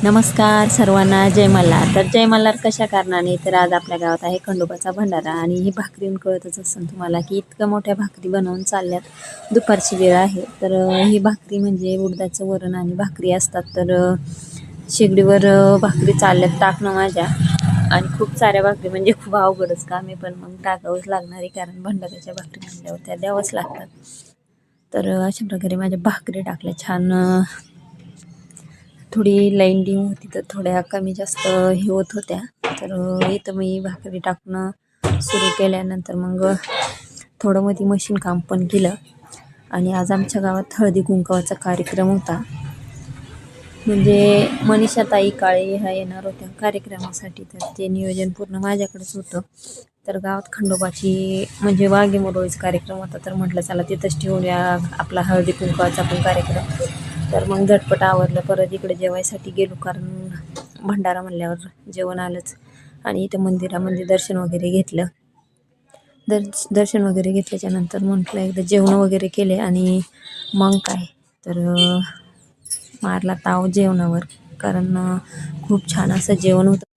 नमस्कार सर्वांना, जय मल्हार. तर जय मल्हार कशा कारणाने, तर आज आपल्या गावात आहे खंडोबाचा भंडारा आणि ही भाकरीन कळतच असेल तुम्हाला की इतक्या मोठ्या भाकरी बनवून चालल्यात. दुपारची वेळ आहे. तर ही भाकरी म्हणजे उडदाचं वरण आणि भाकरी असतात. तर शेगडीवर भाकरी चालल्यात टाकणं माझ्या, आणि खूप साऱ्या भाकरी म्हणजे खूप अवघडच काम आहे, पण मग टाकावंच लागणार आहे कारण भंडाऱ्याच्या भाकरी म्हणल्यावर त्या द्यावंच लागतात. तर अशा प्रकारे माझ्या भाकरी टाकल्या छान. थोडी लाईन डिम होती तर थोड्या कमी जास्त हे होत होत्या. तर इथं मी भाकरी टाकणं सुरू केल्यानंतर मग थोडं मध्ये मशीन काम पण केलं. आणि आज आमच्या गावात हळदी कुंकवाचा कार्यक्रम होता. म्हणजे मनीषाताई काळे ह्या येणार होत्या कार्यक्रमासाठी, तर ते नियोजन पूर्ण माझ्याकडेच होतं. तर गावात खंडोबाची म्हणजे वाघेमुरळीचा कार्यक्रम होता, तर म्हटलं चला तिथंच ठेवूया आपला हळदी कुंकवाचा पण कार्यक्रम. तर मग झटपट आवरलं, परत इकडे जेवायसाठी गेलो कारण भंडारा म्हणल्यावर जेवण आलंच. आणि इथं मंदिरामध्ये दर्शन वगैरे घेतलं. दर्शन वगैरे घेतल्याच्या नंतर म्हटलं एकदा जेवण वगैरे केले आणि मग काय, तर मारला ताव जेवणावर कारण खूप छान असं जेवण होतं.